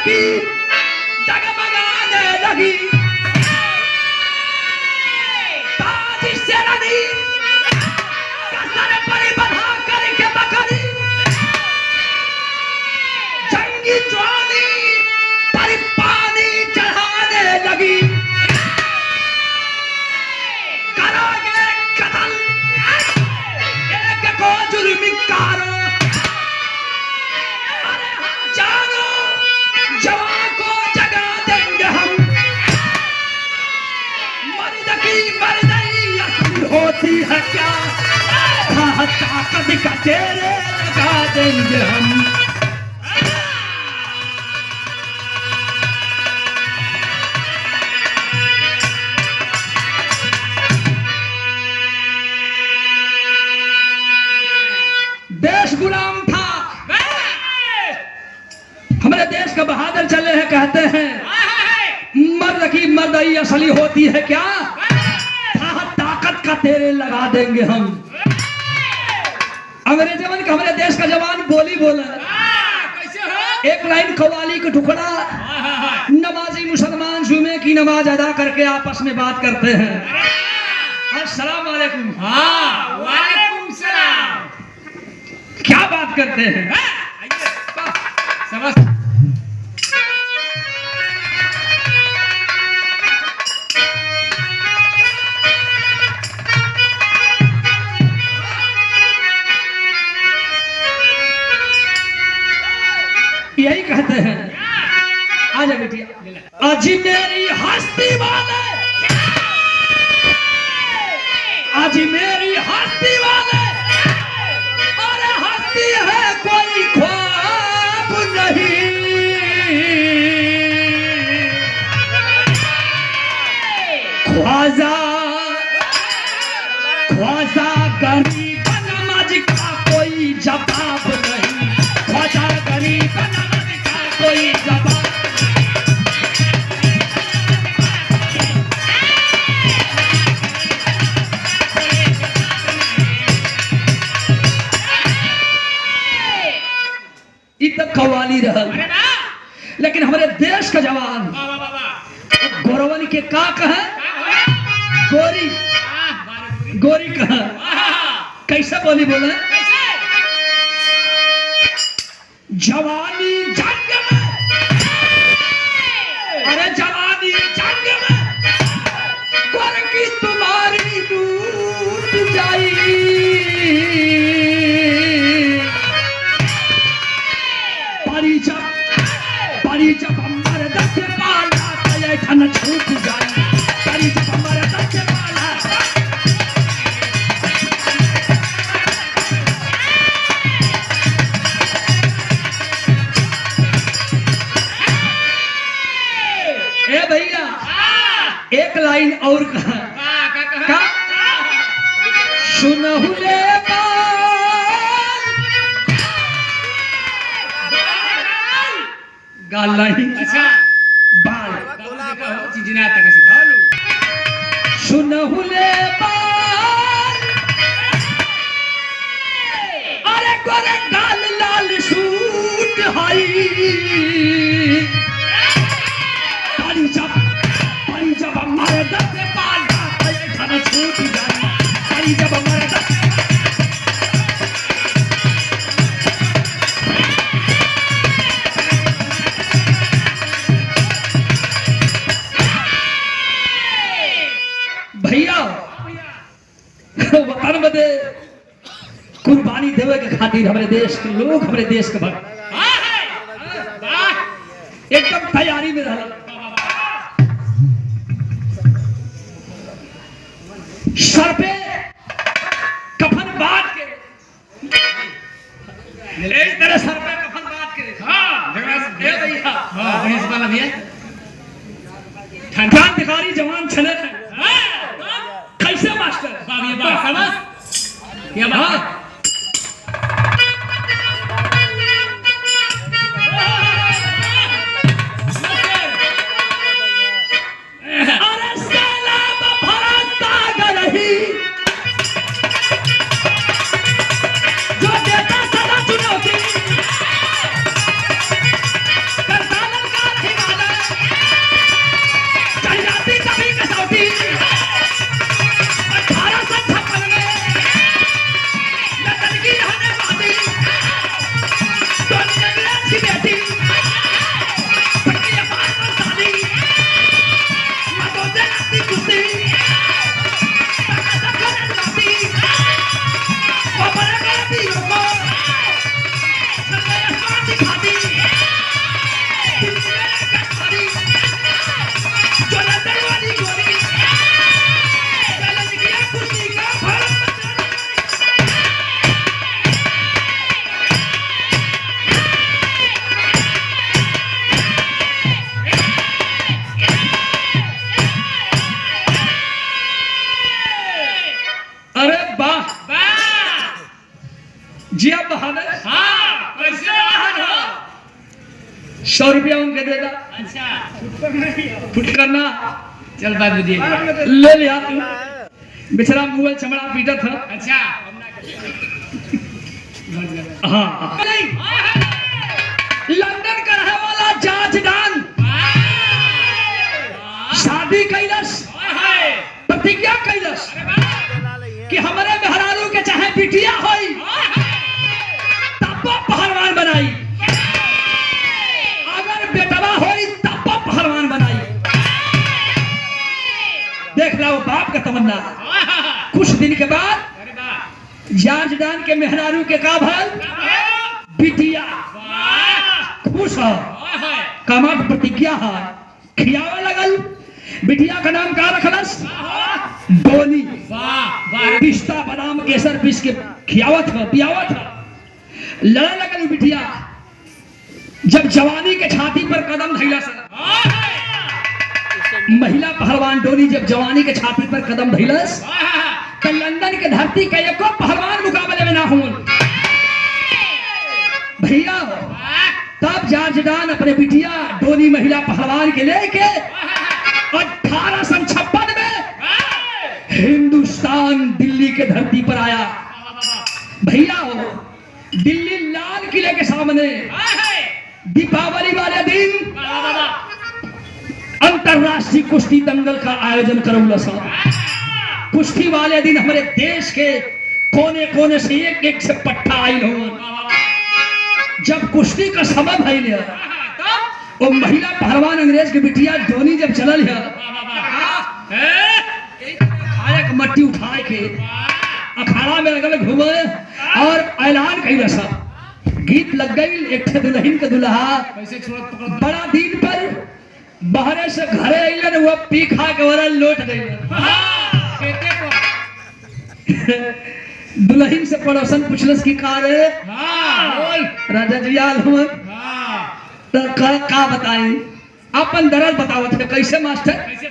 की डगमगाने लगी ताज शेरनी कसर पर बंधा करके बकरी जंगी ज्वाली पर पानी चढ़ाने लगी करोगे कत्ल एक को जुर्मी कारो जवान को जगा देंगे हम मर्द असली होती है क्या ताकत का तेरे लगा देंगे हम। देश गुलाम था, हमारे देश का बहादुर चले हैं, कहते हैं मर्द की मर्दई असली होती है क्या ताकत का तेरे लगा देंगे हम। अंग्रेजों का हमारे देश का जवान बोली बोला एक लाइन कव्वाली का टुकड़ा नमाजी मुसलमान जुमे की नमाज अदा करके आपस में बात करते हैं अस्सलाम वालेकुम। हाँ वालेकुम सलाम। क्या बात करते हैं समझ यही कहते हैं आजा बेटिया आज मेरी हस्ती वाले आज मेरी हस्ती वाले अरे हस्ती है कोई ख्वाब नहीं ख्वाजा ख्वाजा गरीब नमाज का कोई जवाब नहीं ख्वाजा गरीब नमाज का कोई जवाब कव्वाली रहा लेकिन हमारे देश का जवान गोरवली के का कहा गोरी गोरी कहा कैसे बोली बोले जवानी जंग में अरे जवानी जंग में गोर की तुम्हारी टूट जाई जब हमारे दस पाला तो धन छूट जाए परी जब हमारे दस पाला ए भैया एक लाइन और कहा सुनहुले गाल नहीं अच्छा बाल चिंचिना तक से भालू सुनहुले बाल अरे गोरे गाल लाल सूट हाई परी जब हमारे दस पाल धन छूट जाए परी जब हमारे दस वतन बदे कुर्बानी देवे के खातिर हमारे देश के लोग हमारे देश के भक्त एकदम तैयारी में रहा सर पे कफन बांध के इस तरह सर पे कफन बांध के क्रांतिकारी जवान चले थे कैसे मास्टर ये बात जो देता सदा चुनौती करसानन का ला अच्छा फुट करना चल बात बुझिए ले लिया तू बेचारा मुगल चमड़ा पीटा था अच्छा हाँ लंदन का रहे वाला जॉर्ज डॉन शादी कैलस प्रतिज्ञा कैलस कि हमारे मेहरारू के चाहे बिटिया होई तब पहलवान बनाई अगर बेटवा होई तब पहलवान बनाई देख लो बाप का तमन्ना कुछ दिन के बाद जॉर्ज डॉन के मेहरारू के का भल बिटिया खुश है कमाट प्रतिज्ञा है खियावा लगल बिटिया का नाम का रखलस डोनी पिस्ता बादाम केसर पीस के खियावत है पियावत है लड़ने लगल बिटिया जब जवानी के छाती पर कदम धैलस महिला पहलवान डोनी जब जवानी के छाती पर कदम धैलस तो लंदन के धरती का एको पहलवान मुकाबले में ना हुन भैया तब जॉर्ज डॉन अपने बिटिया डोनी महिला पहलवान के लेके 1856 में हिंदुस्तान दिल्ली के धरती पर आया भैया दिल्ली लाल किले के सामने दीपावली वाले दिन अंतरराष्ट्रीय कुश्ती दंगल का आयोजन करौला सा कुश्ती वाले दिन हमारे देश के कोने कोने से एक एक से पट्टा आई हो जब कुश्ती का समय भइल वो महिला पहलवान अंग्रेज के बिटिया डोनी जब चलल है मट्टी उठा के अखाड़ा में लगल घूमे और ऐलान कैल सा गीत लग गई एक दुल्हन के दुल्हा बड़ा दिन पर बाहरे से घरे अइलन वो पी खा के वरल लौट गई दुल्हन से पड़ोसन पूछलस की का रे राजा जी आल हमर तो का बताई अपन दर्द बतावत है कैसे मास्टर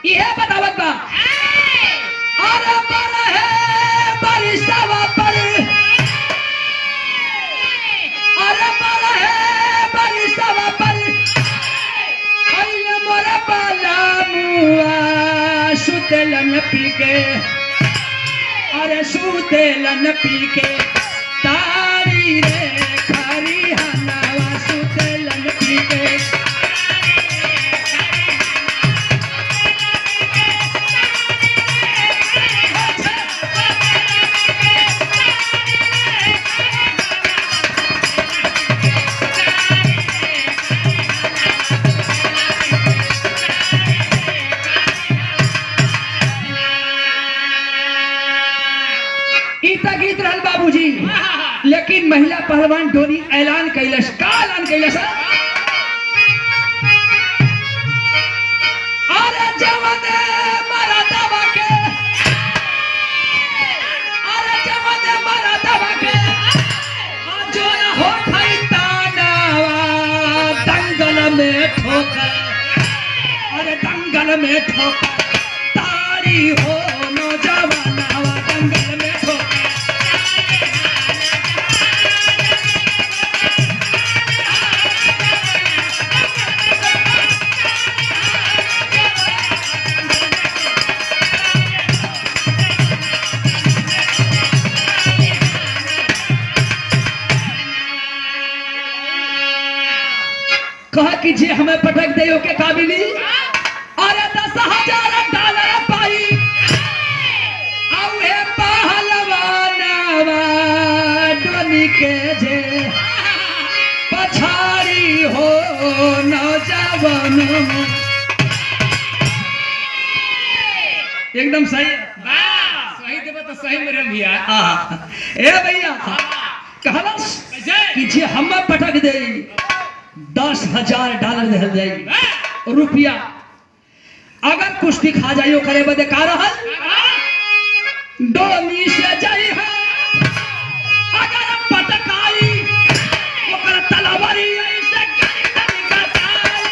यह बतावत बा अरे पर है बारिशवा पर अरे पर है बारिशवा पर अइले मोरे बाला मुआ सुतेलन पी के अरे सुतेलन पी के तारी रे खरी हनावा सुतेलन पी के गीत रहल बाबूजी लेकिन महिला पहलवान डोनी ऐलान कैलस का ऐलान कैलस अरे जवाने मारा दबा के अरे जवाने मारा दबा के जो न हो खाई तानावा दंगल में ठोकर अरे दंगल में ठोकर तारी हो नौजवानावा दंगल में कहा कि जे हमें पटक दे के काबिली अरे 10,000 डॉलर पाई औए पहलवानवा डोनी के जे पछाड़ी हो नौजवान एकदम सही सही देबा तो सही मेरे भैया ए भैया कहलस कि जे हमें पटक दे 10,000 डॉलर दे जाई रुपया अगर कुश्ती खा जाइयो करे बदे का रहल डोनी से जाई है अगर पटकाई ओकर तलवारी ऐसे गरी गरी कटाई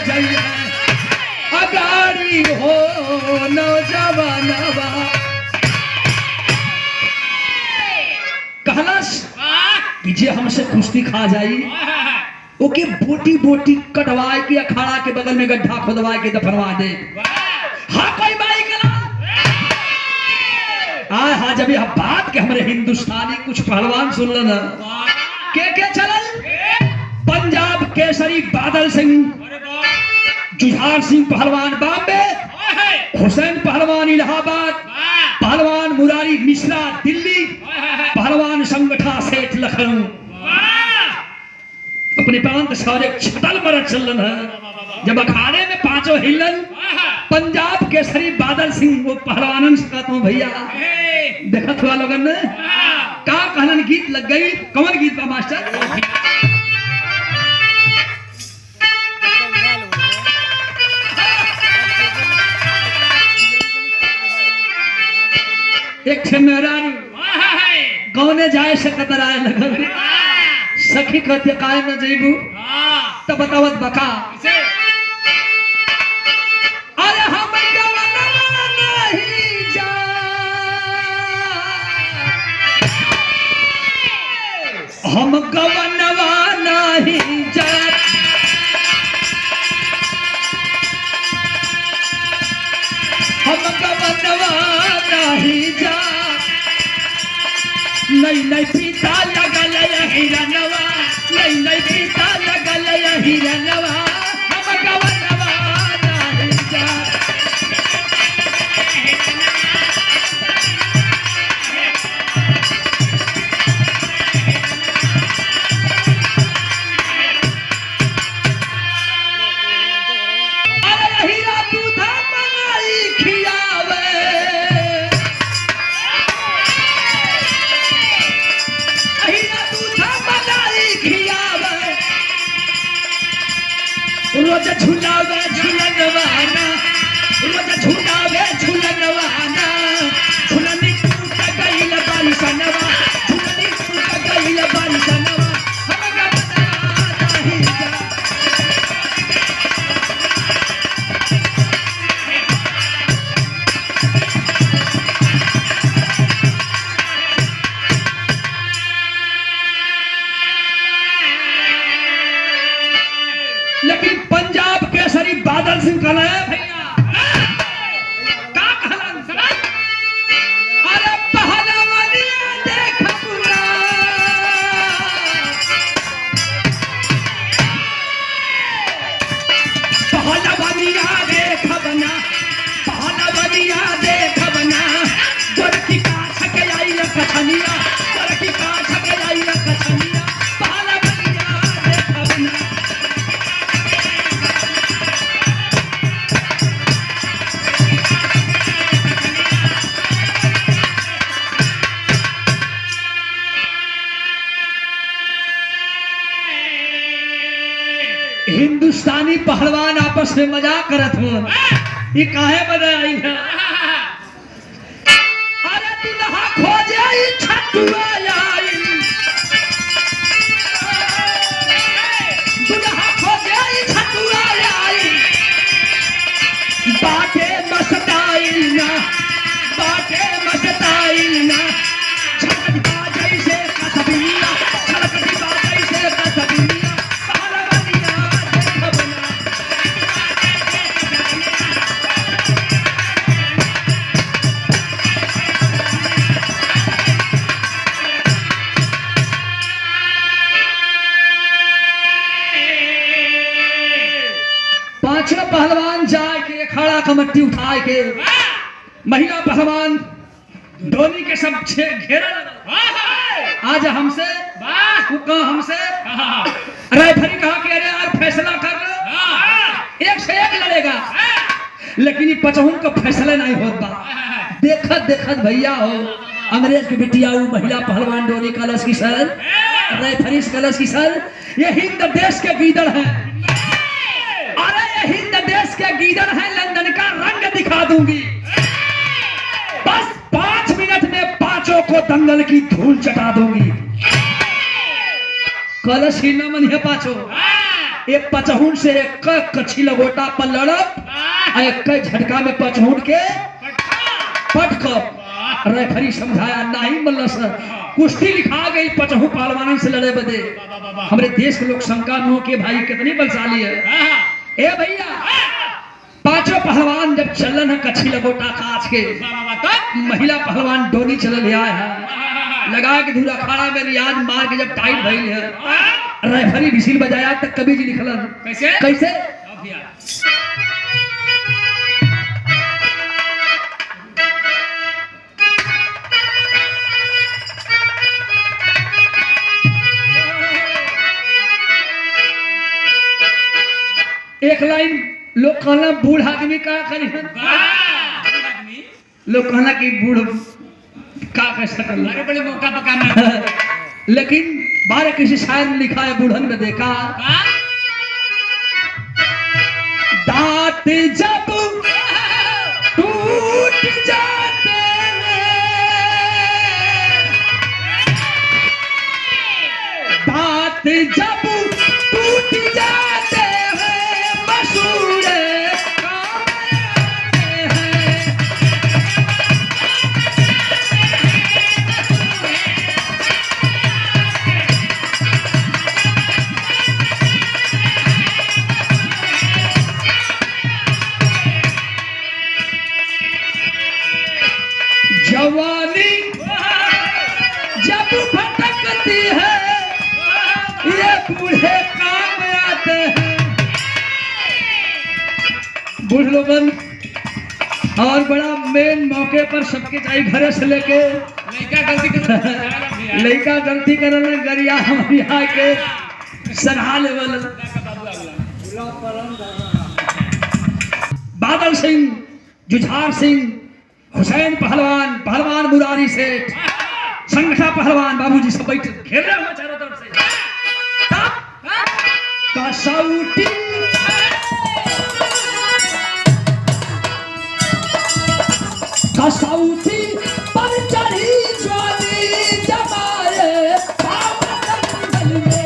जई अगाड़ी हो नौजवानवा कहलस कि जे हमसे कुश्ती खा जाई ओके बोटी बोटी कटवाए के अखाड़ा के बगल में गड्ढा खोदवाए के दफनवा दे। हाँ कोई बाई कला हाँ जब यह बात के हमारे हिंदुस्तानी कुछ पहलवान सुन लेना के चलल पंजाब केसरी बादल सिंह, जुझार सिंह पहलवान बॉम्बे, हुसैन पहलवान इलाहाबाद, पहलवान मुरारी मिश्रा दिल्ली, पहलवान संगठा सेठ लखनऊ। अपने प्रांत सारे छतल मरद चलन है। जब अखाड़े में पांचों हिलन पंजाब केसरी बादल सिंह वो पहलवानन से कहता हूँ भैया देखत हुआ लोगन ने का कहलन गीत लग गई। कौन गीत बा मास्टर? एक मेरा गौने जाए से कतराए लगल सखी कहते काय न जइबू तब बतावत बका अरे हम गवनवा नहीं जा हम गवनवा नहीं जा हम गवनवा नहीं जा नहीं पीता लगल हिरनवा नहीं पीता लगल हिरनवा हम गवनवा नहीं जा अरे हीरा दूधा मलाई खियावे रोज झुलावे झुलनवाना रोज झुलावे झुलनवाना झुलनी टूट गईल बारिशनवा झुलनी टूट गईल बारिशनवा हम गवनवा नहीं जा लेकिन पंजाब केसरी बादल सिंह कहला है भैया का कहलन सुना अरे पहलवानिया देख पूरा पहलवानिया देख बना पहलवानिया देख बना गोरकी का छके आई लखनिया गोरकी का छके आई लखनिया पहलवानिया देख बना हिंदुस्तानी पहलवान आपस में मजाक करत हो ये काहे बनाई है अरे दुल्हा खोजे आई छटुआ आई दुल्हा खोजे आई छटुआ आई बाटे मस्ताई ना छलक बाजै से कसबिया छलक बाजै से कसबिया पहलवानिया देख बना पांचों पहलवान जाए के अखाड़ा कमट्टी उठाए के महिला पहलवान धोनी के सब घेरा लगा आज हमसे हमसे रेफरी कहा कि अरे यार फैसला कर लो एक से एक लड़ेगा लेकिन ये पचहुन का फैसला नहीं होता देखत भैया हो अंग्रेज की बिटिया महिला पहलवान धोनी कलश की सर रेफरी कलश की सर ये हिंद देश के गीदड़ है अरे ये हिंद देश के गीदड़ है लंदन का रंग दिखा दूंगी बस 5 मिनट में पांचों को दंगल की धूल चटा दूंगी कलश ही न मन है पांचों एक पचहुन से एक कच्छी लगोटा पर लड़ब आ एक झटका में पचहुन के पटकब। रेफरी समझाया नहीं मल्ल सर, कुश्ती लिखा गई पचहु पहलवान से लड़े बदे। हमारे देश के लोग शंका नो के भाई कितनी बलशाली है। ए भैया पांचों पहलवान जब चलन है कच्छी लगोटा काच के, महिला पहलवान डोली चल आया है, लगा के धूरा अखाड़ा में रियाज मार के जब टाइट भइल है, रेफरी विसिल बजाया तक कवि जी लिखलन कैसे कैसे एक लाइन लोग कहना बूढ़ आदमी का करी, लोग कहना कि बूढ़ का कह सकल, बड़े मौका पकाना। लेकिन बारे किसी शायर ने लिखा है बूढ़न में देखा, दांत जब टूट जाते दांत जब टूट जाते हैं मशहूर काम आते हैं। जवानी जब भटकती है ये बूढ़े काम आते हैं। बूढ़ लोगन और बड़ा मेन मौके पर सबके चाहिए घरे से लेके लड़का गलती करल गरिया हम यहाँ के सराहा लेवल। बादल सिंह, जुझार सिंह, हुसैन पहलवान, पहलवान मुरारी सेठ, संगठा पहलवान बाबूजी सब बैठ खेल रहे हो चारों तरफ से। कसौटी कसौटी पर चढ़ी ज्वाली जमाए पावन में।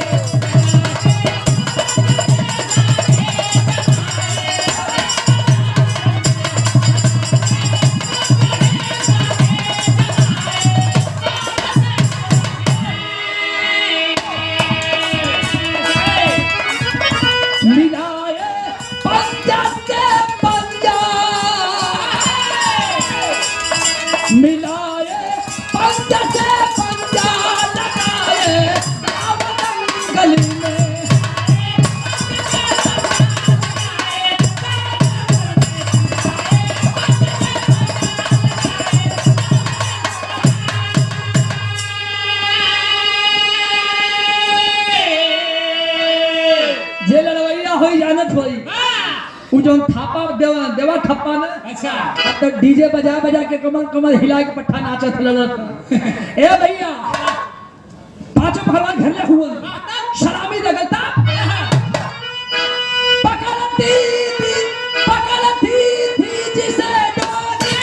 थापा देवा देवा थप्पा ना, अच्छा तो डीजे बजा बजा के कमर कमर हिला के पट्टा नाचत लड़त। ए भैया पांचों पहलवान घर ले हुआ सलामी दगलता पकड़ती थी जिसे डोली,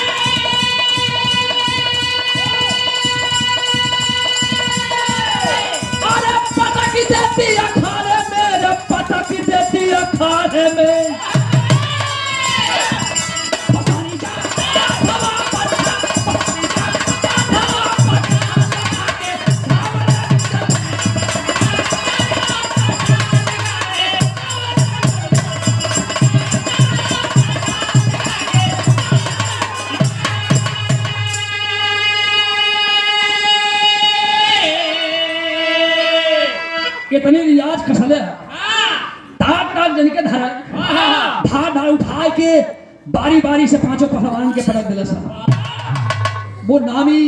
अरे पटक देती अखाड़े में, रे पटक देती अखाड़े में। कितनी रियाज खसले तार जन के धरा धार उठा के बारी बारी से पांचों पहलवान के पटक दिला सा। वो नामी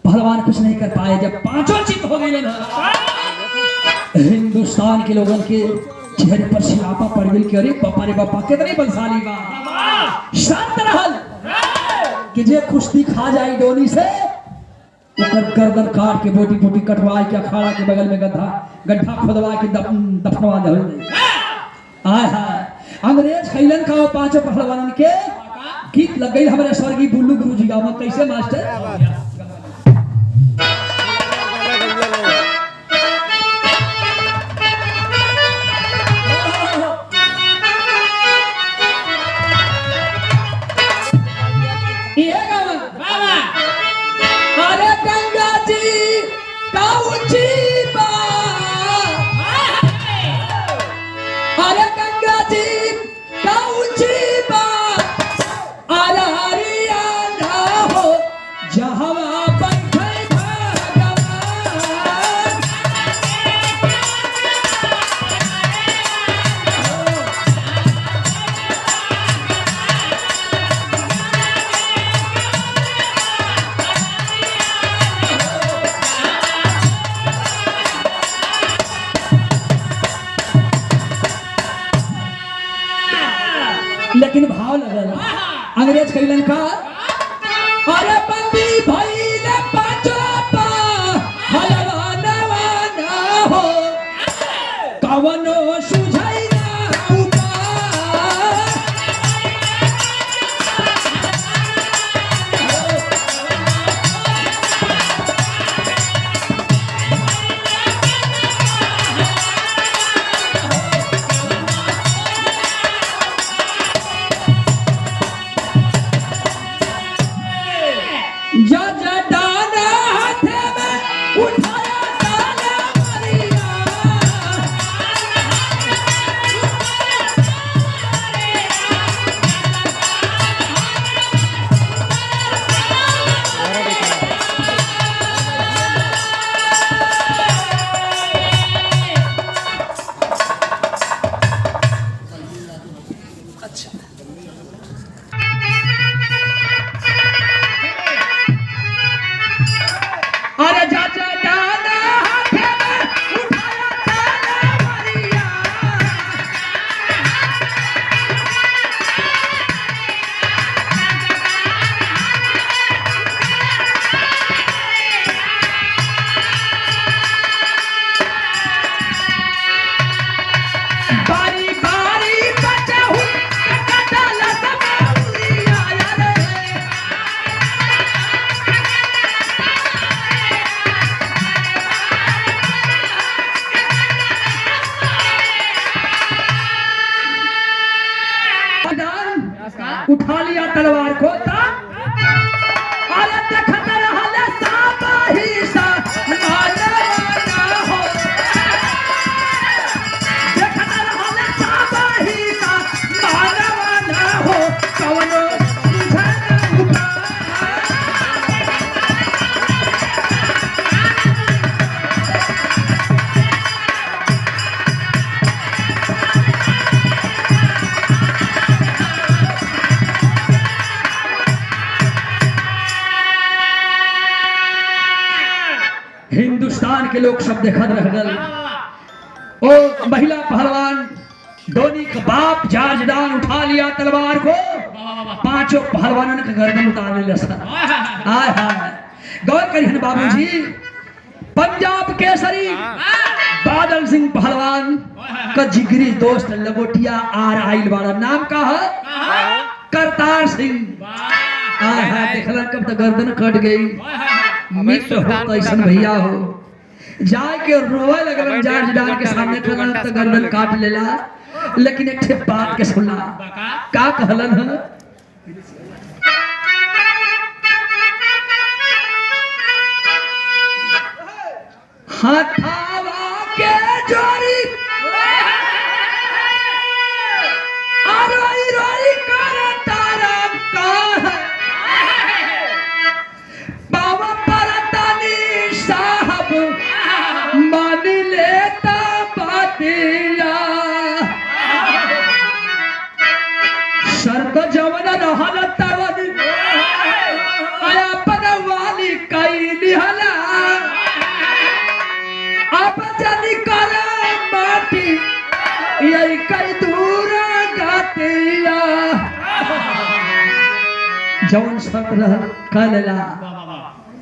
पहलवान कुछ नहीं कर पाए। जब पांचों चित हो गए ना, हिंदुस्तान के लोगों के चेहरे पर सिरापा पड़ गई कि अरे बापा रे बापा कितनी बलशाली बा। शांत रहल कि जे कुश्ती खा जाए डोली से गर्दन काट के बोटी बोटी कटवा के अखाड़ा के बगल में गड्ढा खोदवा के दफनवा दे। आय हाय अंग्रेज खैलन का पांचों पहलवान के गीत लग गई हमारे स्वर्गीय बुल्लू गुरु जी गाँव। कैसे मास्टर अंग्रेज कैलन का अरे बंदी भइल पाँचो पा हलवानवा ना हो कवनो सुझाई ना उपाय जज डाना हाथ में उठाया ताला मारिया अरे जज डाना हाथ में उठाया ताला मारिया बारी बारी बचाहू कटल समाउलिया रे उठा लिया तलवार को अरे देखत रहल साबाही सा मानवाना हो देखत रहल साबाही सा मानवाना हो कवनो सुझाना उपाय हिंदुस्तान के लोग सब देखत रह गल ओ महिला पहलवान धोनी का बाप जाजदान उठा लिया तलवार को पांचों पहलवानों के गर्दन उतार ले लसा हाय हाय गौर करिए बाबूजी पंजाब केसरी बादल सिंह पहलवान का जिगरी दोस्त लंगोटिया आइल वाला नाम का है करतार सिंह हाय हाय देखला कब तक गर्दन कट गई मित्र हो ऐसा भैया हो जाए के रोए लगलन जाज डाल के सामने खड़ा तो गर्दन काट लेला लेकिन एक ठे बात के सुनला का कहलन है हथावा के जोरी रोई रोई कर तारा का है बाबा परतानी साहब मान लेता बातिया सर्द जवन रहल तवन आया पनवाली कैली हला अब जनी कर माटी यही कई दूर गातिया जवन सर्द रह कलला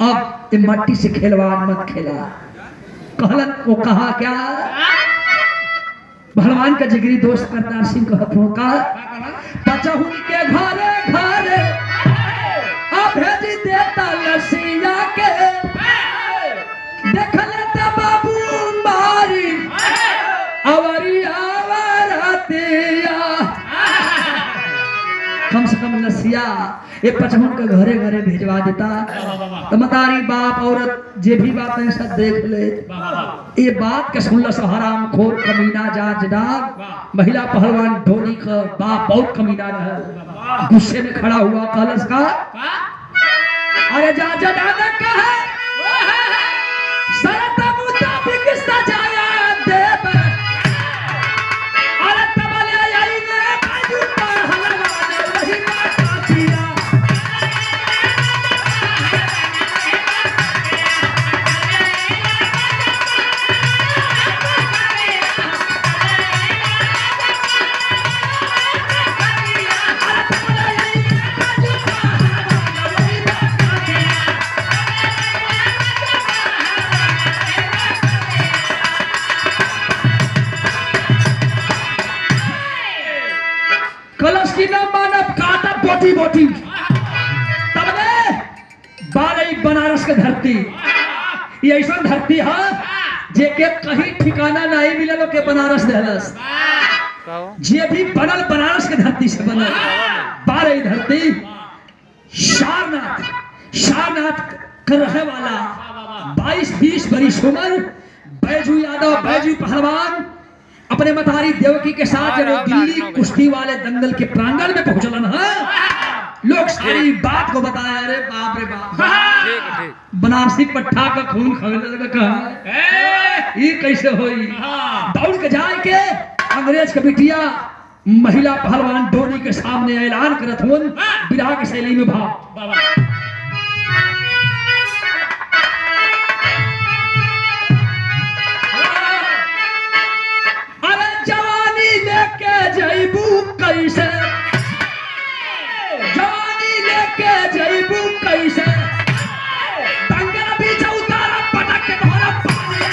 अब ये मट्टी से खिलवाड़ मत खेला कहलन वो कहा क्या भगवान का जिगरी दोस्त करतार सिंह कहत का बचहुन के घरे घरे अब भेज देता लसिया के देखल त बाबू मारी अवरी आवरतिया कम से कम लसिया ये पचहुन के घरे घरे भेजवा देता तो मतारी बाप औरत जे भी बात है सब देख ले ये बात के सुनल से हराम खोर कमीना जाजदार महिला पहलवान धोनी का बाप बहुत कमीना रहा गुस्से में खड़ा हुआ कलश का अरे जाजदार ने कहा शर्त मुताबिक सजाया देव अरे तबले आई ने बाजू पर हलवाने वही बात किया बोटी बोटी तब ने बारई बनारस के धरती ये ऐसा धरती है जेके कहीं ठिकाना नहीं मिलल के बनारस दहलस जे भी बनल बनारस के धरती से बनल बारई धरती सारनाथ कर रहे वाला 22-20 बरिस उम्र बैजू यादव बैजू पहलवान अपने मतारी देवकी के साथ जब दिल्ली कुश्ती वाले दंगल के प्रांगण में पहुंचलन है लोग सारी बात को बताया। अरे बाप रे बाप बनारसी पट्टा का खून खरीदने का कहा ये कैसे होई दौड़ के जाए के अंग्रेज के बिटिया महिला पहलवान डोनी के सामने ऐलान करत हुन विराह के शैली में भाव अरे जवानी लेके जइबू कैसे जवानी लेके जइबू कैसे दंगल बीच उतारा पटक के तोहरा पाले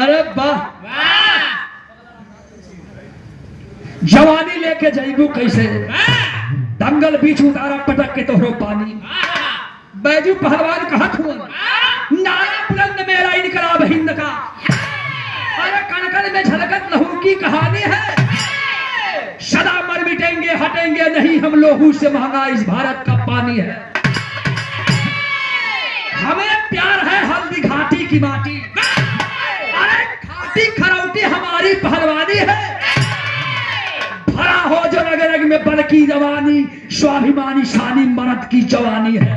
अरे वाह जवानी लेके जइबू कैसे दंगल बीच उतारा पटक के तोहरो पानी बैजू पहलवान कहत हुआ नारा बुलंद मेरा इनकलाब हिंद का अरे कणकण में झलकत लहू की कहानी है सदा मर मिटेंगे हटेंगे नहीं हम लोगों से महंगा इस भारत का पानी है हमें प्यार है हल्दी घाटी की माटी अरे खाटी खरौटी हमारी पहलवानी है भरा हो जो रग रग में बल की जवानी स्वाभिमानी शानी मर्द की जवानी है।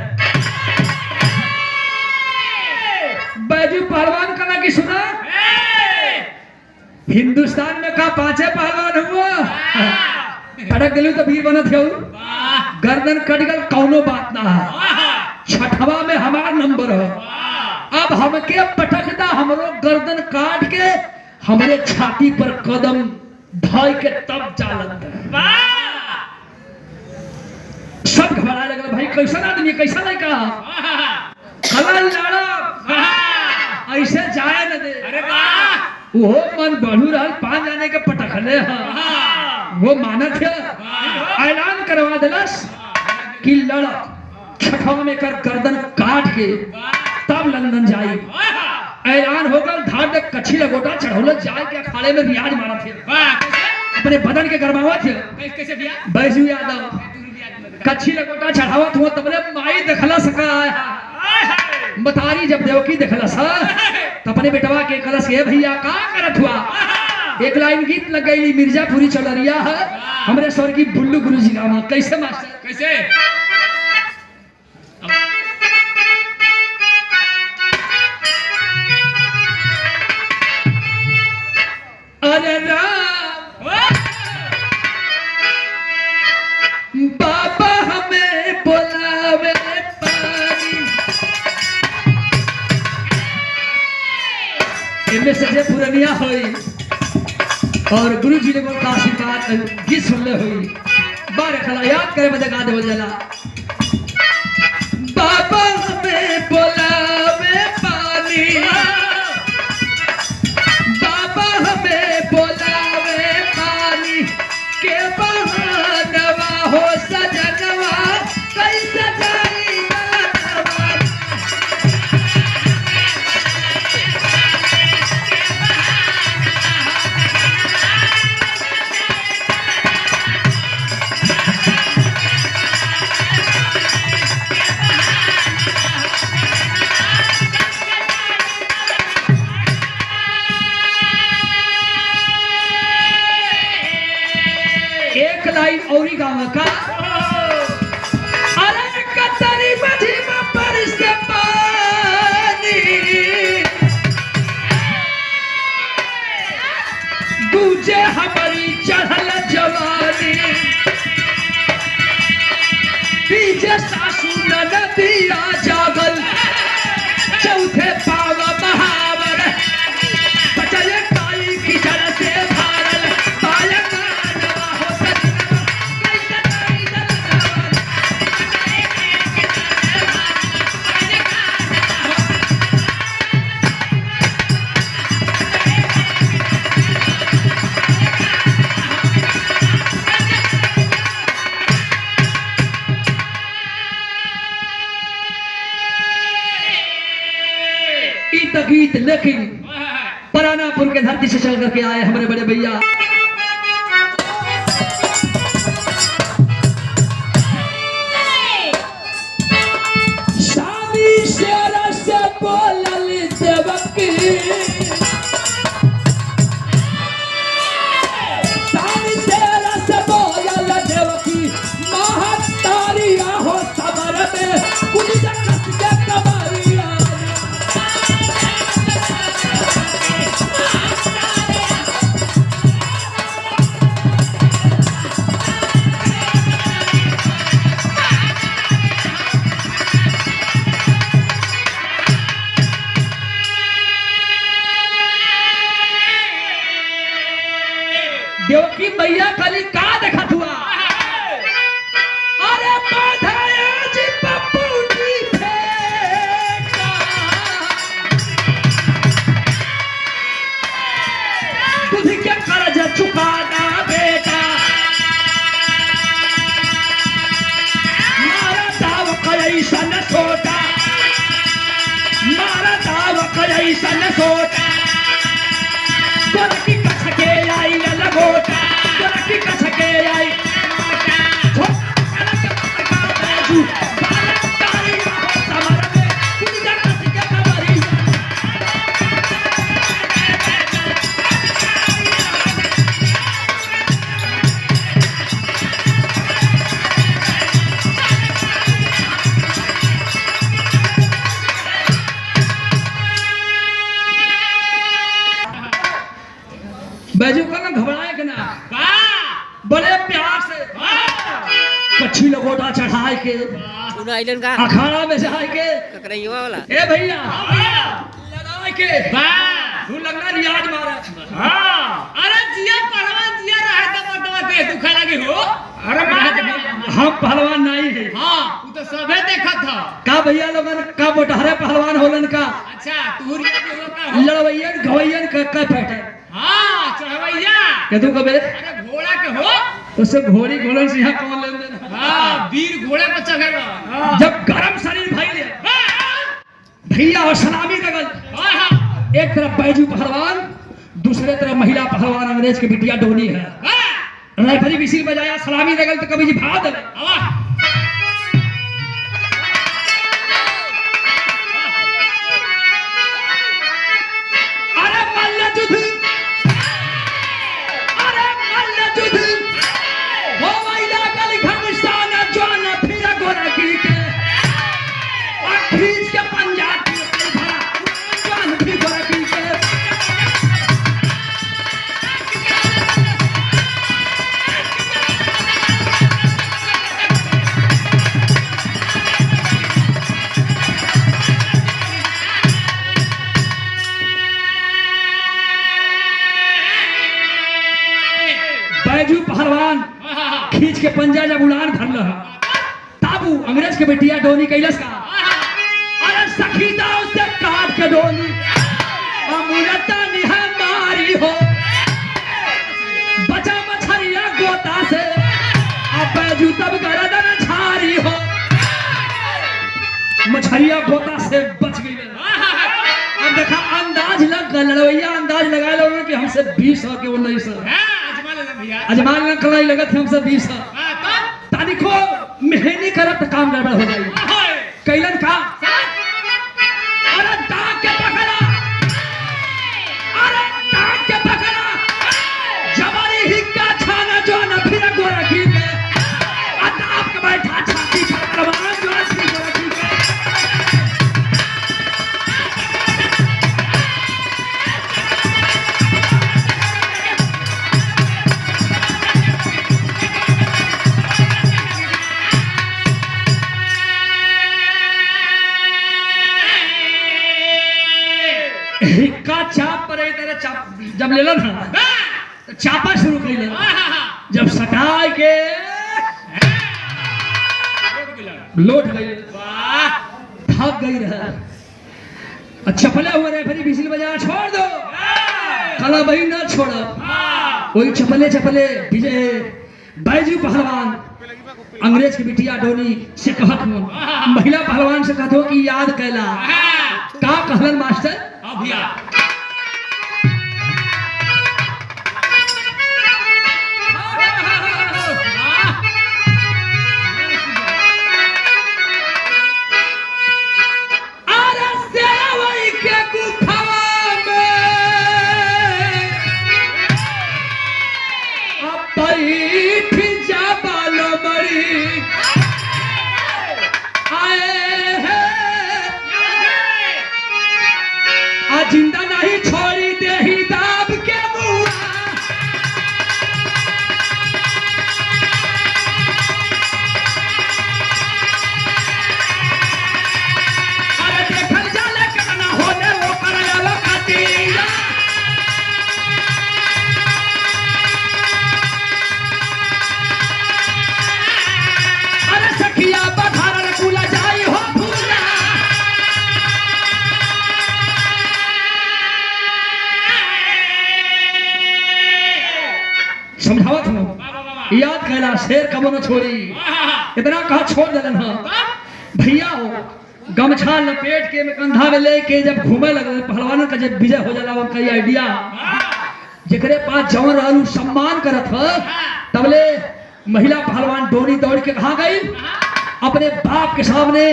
बैजू पहलवान का ना की सुना हिंदुस्तान में का पांचे पहलवान हुआ अटक गलू तो वीर बनत है गर्दन कट गल कौनो बात ना है छठवा में हमारा नंबर है अब हमके पटकदा हमरो गर्दन काट के हमारे छाती पर कदम ढाई के तब चालत सब घबरा लगल भाई कैसा आदमी कैसा नहीं कहा खला लड़ा ऐसे जाए न दे अरे वो मन बढ़ू रहा पांच जाने के पटखले वो मानत है ऐलान करवा दिलस कि लड़ा छठवा में कर गर्दन काट के तब लंदन जाई ऐलान होकर धार तक कच्छी लगोटा चढ़ौल जाए के अखाड़े में रियाज मारा थे अपने बदन के गरमावत थे कैसे भैया बैजू यादव कच्छी लगोटा चढ़ावत हुआ तबले माई देखला सका मतारी जब देवकी देखला सा तो अपने बेटवा के कलश के भैया का करत हुआ एक लाइन गीत लग गई मिर्जापुरी चलरिया है हमरे स्वर्गीय बुल्लू गुरुजी गावा कैसे मास्टर कैसे अरे राम बाबा हमें बोलावे पानी इनमें से पुरनिया हुई और गुरु जी ने बोल का आशीर्वाद गीत सुनले हुई बार खला याद करे बदे गा दे जला बाबा हमें बोलावे पानी बाबा हमें बोलावे पानी के बहानवा हो सजनवा कैसे जाई बनवा एक लाइन औरी गाँव का अरे कतरी मझी में बारिश के पानी दूजे हमारी चढ़ल जवानी पीछे सासू नदिया जागल चौथे पाव महावर बचले काई की जल से भारल पायक गीत लेकिन परानापुर के धरती से चल करके आए हमारे बड़े भैया शादी से रस बोलल देवकी शादी से रस बोलल देवकी महतारिया हो सबर में कुछ जगत के कबरिया देवकी मैया खाली का देखत हुआ अरे बधाया जी पप्पूनी फेंका तुझ के कर्ज चुकाना बेटा मारा दाव कैसा न सोटा मारा दाव कैसा न सोटा गोरकी कछके आई लगोटा गोरकी कछके आई छोटा के पटका बैजू बालक तारी हो समर में कुछ जगत के कबरी बैजू का ना घबराए के ना बड़े प्यार से कच्छी लगोटा चढ़ाए के आइलैंड का अखाड़ा में जाए के ककरैया वाला ए भैया लगाए के तू लगना रियाज मारा अरे जिया पहलवान जिया रहा तो बटवा दे दुखा लगी हो अरे हम पहलवान नहीं है हां तू तो सबे देखत था का भैया लोगन का मोटहरे पहलवान होलन का अच्छा तू रिया के हो का हो लड़वैयन गवैयन का पैटर्न हां चढ़वैया के तू कबे अरे घोड़ा के हो उससे घोड़ी घोड़न से यहाँ कौन लेन देन हां वीर घोड़े पर चढ़ेगा जब गरम शरीर भाई ले भैया और सलामी लगल हां एक तरफ बैजू पहलवान दूसरे तरफ महिला पहलवान अंग्रेज के बिटिया डोनी है राइफली विसिल बजाया सलामी लगल तो कभी जी भाग दे अरे मल्ल जुध अरे मल्ल जुध हो महिला कल घमसान जवान फिर गोरकी के और खींच के पंजाब की भरा जवान फिर गोरकी के बैजू पहलवान खींच के पंजा जब उड़ान भर रहा ताबू अंग्रेज के बेटिया डोनी कैलस का अरे सखीदा उससे काट के डोनी अमूलता निहा मारी हो बचा मछरिया गोता से अब बैजू तब गर्दन झारी हो मछरिया गोता से बच गई अब देखा अंदाज लग गया लड़वैया अंदाज लगा लोगे कि हमसे 20 हो के 19 आजमा ले भैया अजमान में कलाई लगत हमसे 20 हां तब तारीखो मेहनी करत त काम गड़बड़ हो जाई कैलन का अरे डाक के पकड़ा अरे डाक के पकड़ा जवानी हिक्का छाना जो न फिर गोरखी के अताप के बैठा छाती करवान जो न गोरखी के हिक्का चाप पर तेरे चाप जब ले लो ना तो चापा शुरू कर ले जब सटाई के लोट गई वाह थक गई रहा अच्छा फले हुए रेफरी बिजली बजा छोड़ दो कला भाई ना छोड़ो कोई चपले चपले विजय बैजू पहलवान अंग्रेज की बिटिया डोनी से कहत हो महिला पहलवान से कहत हो कि याद कैला का कहलन मास्टर भैया अरे सेवई के गुफावा में अब बैठ जा बालो बड़ी आए हैं आ जिंदा नहीं छोड़ी दे ही दाब के मुआ अरे देखल जाला केतना होने वो करला खातिया अरे सखिया बखारन कुला जाई हो भूला समझावत हूँ याद कैला शेर कबो न छोड़ी इतना कहा छोड़ देलन हाँ भैया हो गमछा लपेट के में कंधा में लेके जब घूमे लगल पहलवान का जब विजय हो जाला उनका आइडिया जेकरे पास जवन रहलू सम्मान करत ह तबले महिला पहलवान डोरी दौड़ के कहा गई अपने बाप के सामने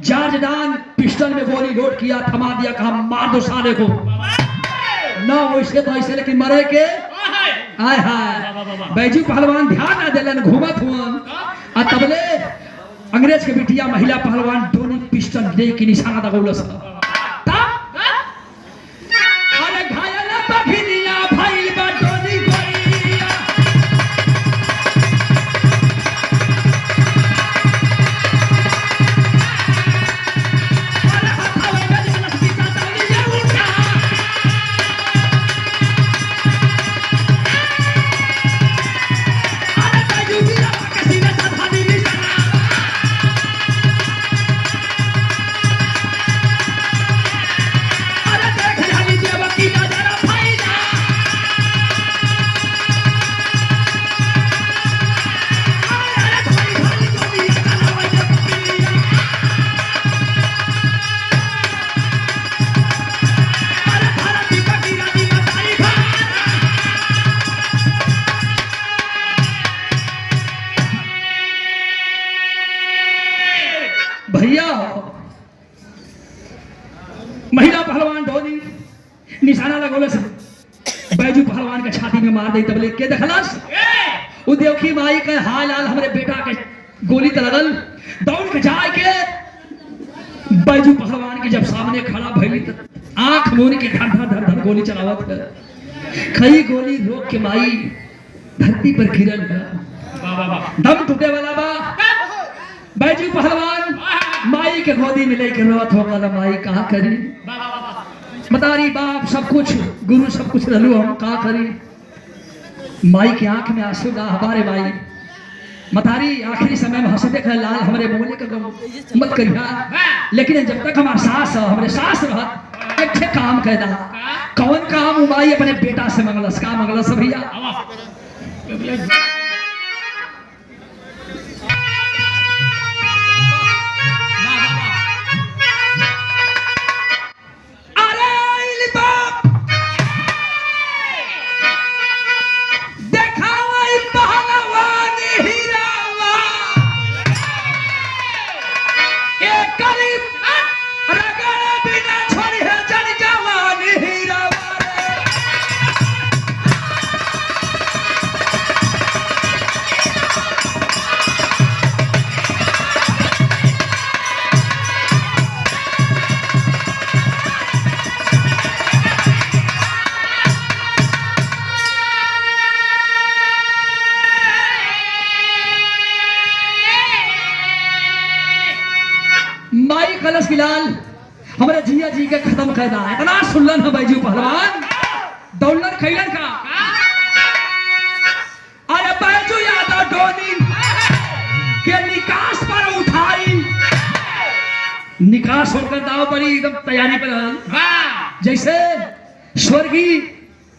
जारजदान पिस्टल में गोली लोड किया थमा दिया कहा मार दो साले को ना वैसे तो ऐसे लेकिन मरे के हाय हाय बैजू पहलवान ध्यान ना देलन घूमत हुआ आ तबले अंग्रेज के बिटिया महिला पहलवान डोरी पिस्टल दे के निशाना दगौलस अरे घायल बघिनिया भइल बा डोरी गोरिया अरे हथावे में जनस की ताली ये उठा अरे बैजू वीरा के सीने से धानी निशाना अरे देख जानी देवकी का जरा फायदा अरे थोड़ी खाली गोलियां चलावे जे पपिया अरे भारती का रानी बताई भारा भैया महिला पहलवान धोनी निशाना लगोले से बैजू पहलवान के छाती में मार दे तबले के देखलस उ देवकी माई के हाल हाल हमरे बेटा के गोली त लगल दौड़ के जाए के बैजू पहलवान के जब सामने खड़ा भइली त आंख मूंद के धड़ धड़ धड़ गोली चलावत है कई गोली रोक के माई धरती पर गिरल है दम टूटे वाला बा बैजू पहलवान माई के गोदी में लेके रोत होगा माई कहा करी मतारी बाप सब कुछ गुरु सब कुछ रहलू हम कहा करी माई के आंख में आंसू ला हमारे माई मतारी आखिरी समय में हंसते कहे लाल हमारे बोले का मत करिया लेकिन जब तक हमारा सास हमारे सास रह एक ठे काम कह दा कौन काम माई अपने बेटा से मंगलस का मंगलस भैया अरे आइल बाप देखावा पहलवान हीरावा एक करीब रगड़ बिना छोड़ी है जन जवान हीरावा माई कलश बिलाल हमारे जिया जी के खत्म कर दा इतना सुनलन है बैजू पहलवान दौलन खैलन का अरे बैजू यादव डोनी के निकास पर उठाई निकास होकर दाव पड़ी एकदम तैयारी पर रहल जैसे स्वर्गीय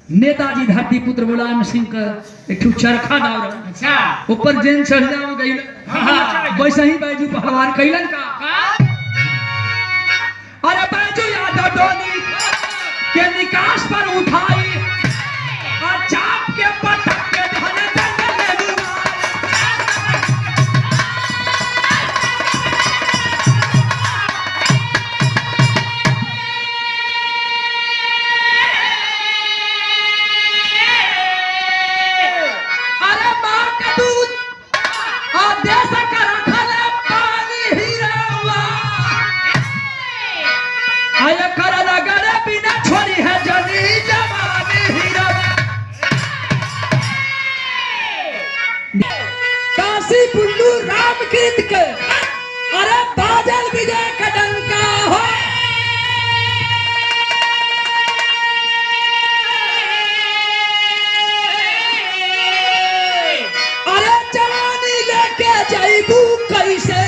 नेताजी धरती पुत्र मुलायम सिंह का एक ठो चरखा दाव रहल अच्छा ऊपर जेन चढ़ जाओ गई वैसे ही बैजू पहलवान कैलन का अरे बैजू यादव डोनी के निकास पर उठाई और चाप के पटक के धन जंगल में डुबाई। अरे माँ का दूध और देश का रखल पानी हीरावा आय कर लगरे बिना छोड़ी है जनी जवानी हीरावा। काशी पुल्लू रामकृत के अरे बादल विजय का डंका हो। अरे जवानी लेके जाइबू कैसे